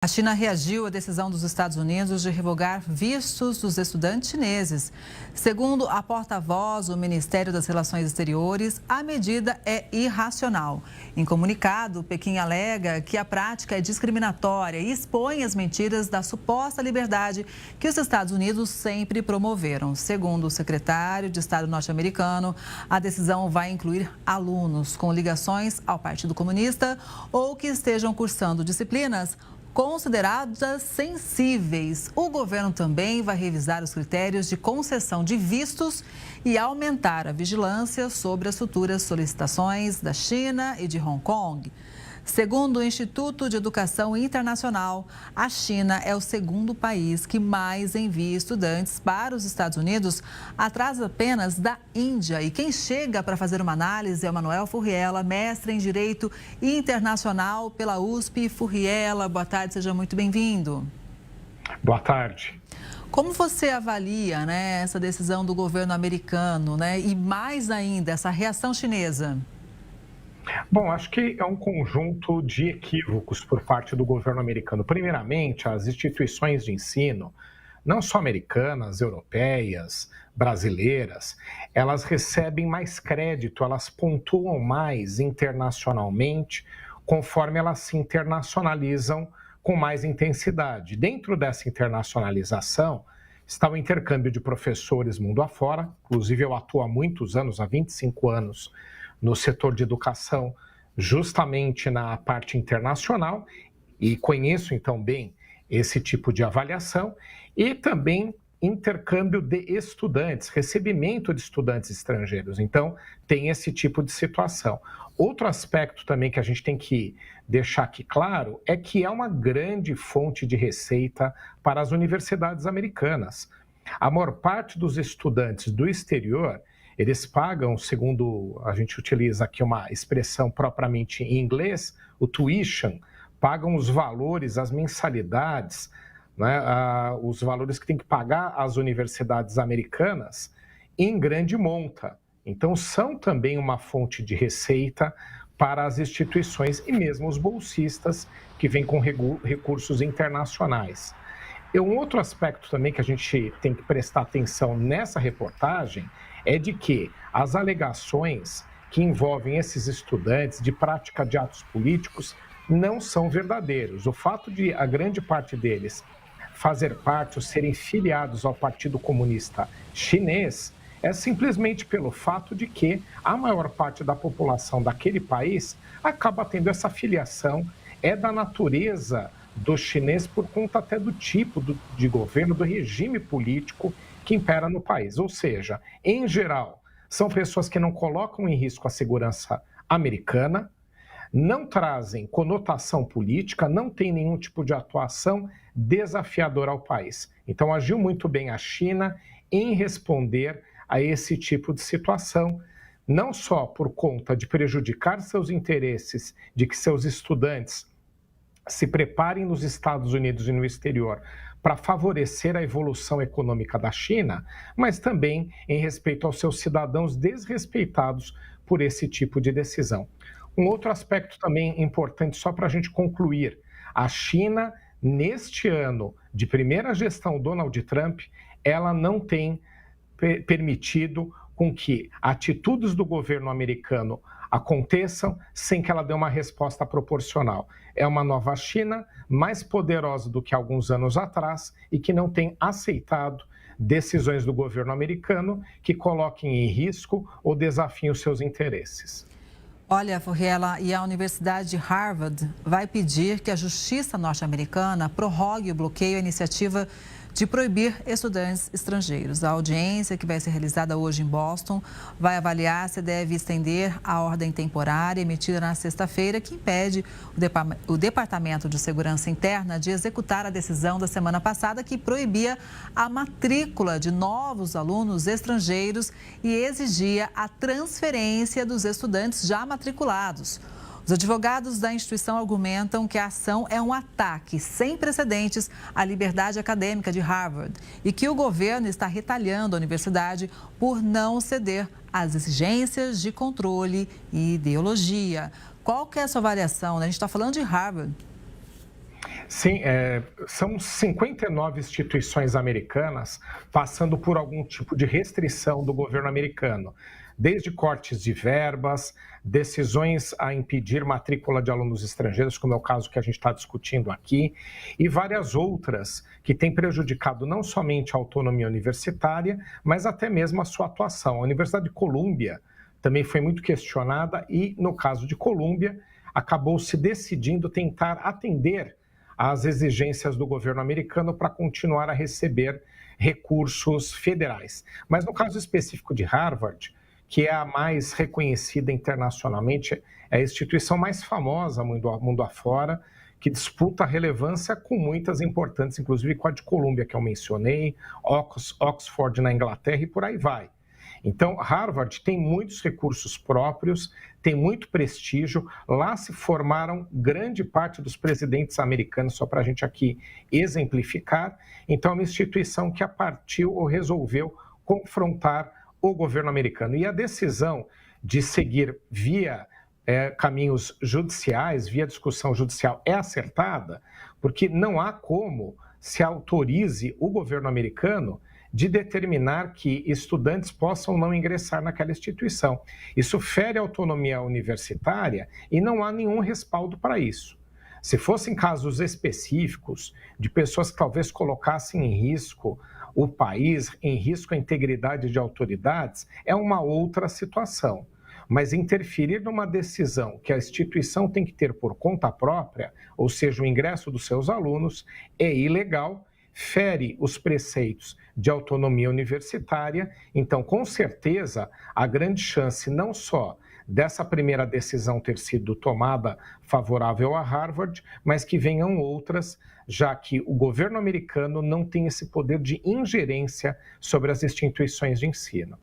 A China reagiu à decisão dos Estados Unidos de revogar vistos dos estudantes chineses. Segundo a porta-voz do Ministério das Relações Exteriores, a medida é irracional. Em comunicado, Pequim alega que a prática é discriminatória e expõe as mentiras da suposta liberdade que os Estados Unidos sempre promoveram. Segundo o secretário de Estado norte-americano, a decisão vai incluir alunos com ligações ao Partido Comunista ou que estejam cursando disciplinas consideradas sensíveis. O governo também vai revisar os critérios de concessão de vistos e aumentar a vigilância sobre as futuras solicitações da China e de Hong Kong. Segundo o Instituto de Educação Internacional, a China é o segundo país que mais envia estudantes para os Estados Unidos, atrás apenas da Índia. E quem chega para fazer uma análise é o Manuel Furriela, mestre em Direito Internacional pela USP. Furriela, boa tarde, seja muito bem-vindo. Boa tarde. Como você avalia, essa decisão do governo americano, e mais ainda essa reação chinesa? Bom, acho que é um conjunto de equívocos por parte do governo americano. Primeiramente, as instituições de ensino, não só americanas, europeias, brasileiras, elas recebem mais crédito, elas pontuam mais internacionalmente conforme elas se internacionalizam com mais intensidade. Dentro dessa internacionalização está o intercâmbio de professores mundo afora, inclusive eu atuo há muitos anos, há 25 anos, no setor de educação, justamente na parte internacional, e conheço então bem esse tipo de avaliação, e também intercâmbio de estudantes, recebimento de estudantes estrangeiros. Então, tem esse tipo de situação. Outro aspecto também que a gente tem que deixar aqui claro é que é uma grande fonte de receita para as universidades americanas. A maior parte dos estudantes do exterior, eles pagam, segundo a gente utiliza aqui uma expressão propriamente em inglês, o tuition, pagam os valores, as mensalidades, os valores que tem que pagar as universidades americanas em grande monta. Então, são também uma fonte de receita para as instituições e mesmo os bolsistas que vêm com recursos internacionais. E um outro aspecto também que a gente tem que prestar atenção nessa reportagem é de que as alegações que envolvem esses estudantes de prática de atos políticos não são verdadeiros. O fato de a grande parte deles fazer parte ou serem filiados ao Partido Comunista Chinês é simplesmente pelo fato de que a maior parte da população daquele país acaba tendo essa filiação, é da natureza do chinês por conta até do tipo de governo, do regime político que impera no país. Ou seja, em geral, são pessoas que não colocam em risco a segurança americana, não trazem conotação política, não tem nenhum tipo de atuação desafiadora ao país. Então, agiu muito bem a China em responder a esse tipo de situação, não só por conta de prejudicar seus interesses, de que seus estudantes se preparem nos Estados Unidos e no exterior para favorecer a evolução econômica da China, mas também em respeito aos seus cidadãos desrespeitados por esse tipo de decisão. Um outro aspecto também importante, só para a gente concluir, a China, neste ano de primeira gestão Donald Trump, ela não tem permitido com que atitudes do governo americano aconteçam sem que ela dê uma resposta proporcional. É uma nova China, mais poderosa do que alguns anos atrás e que não tem aceitado decisões do governo americano que coloquem em risco ou desafiem os seus interesses. Olha, Furriela, e a Universidade de Harvard vai pedir que a Justiça norte-americana prorrogue o bloqueio à iniciativa de proibir estudantes estrangeiros. A audiência, que vai ser realizada hoje em Boston, vai avaliar se deve estender a ordem temporária emitida na sexta-feira, que impede o Departamento de Segurança Interna de executar a decisão da semana passada que proibia a matrícula de novos alunos estrangeiros e exigia a transferência dos estudantes já matriculados. Os advogados da instituição argumentam que a ação é um ataque sem precedentes à liberdade acadêmica de Harvard e que o governo está retalhando a universidade por não ceder às exigências de controle e ideologia. Qual que é a sua avaliação? A gente está falando de Harvard. Sim, são 59 instituições americanas passando por algum tipo de restrição do governo americano, desde cortes de verbas, decisões a impedir matrícula de alunos estrangeiros, como é o caso que a gente está discutindo aqui, e várias outras que têm prejudicado não somente a autonomia universitária, mas até mesmo a sua atuação. A Universidade de Colômbia também foi muito questionada e, no caso de Colômbia, acabou se decidindo tentar atender às exigências do governo americano para continuar a receber recursos federais. Mas no caso específico de Harvard, que é a mais reconhecida internacionalmente, é a instituição mais famosa mundo afora, que disputa relevância com muitas importantes, inclusive com a de Colômbia, que eu mencionei, Oxford na Inglaterra e por aí vai. Então, Harvard tem muitos recursos próprios, tem muito prestígio. Lá se formaram grande parte dos presidentes americanos, só para a gente aqui exemplificar. Então, é uma instituição que partiu ou resolveu confrontar o governo americano. E a decisão de seguir via caminhos judiciais, via discussão judicial, é acertada, porque não há como se autorize o governo americano de determinar que estudantes possam não ingressar naquela instituição. Isso fere a autonomia universitária e não há nenhum respaldo para isso. Se fossem casos específicos de pessoas que talvez colocassem em risco o país, em risco a integridade de autoridades, é uma outra situação. Mas interferir numa decisão que a instituição tem que ter por conta própria, ou seja, o ingresso dos seus alunos, é ilegal, fere os preceitos de autonomia universitária. Então, com certeza, a grande chance não só dessa primeira decisão ter sido tomada favorável a Harvard, mas que venham outras, já que o governo americano não tem esse poder de ingerência sobre as instituições de ensino.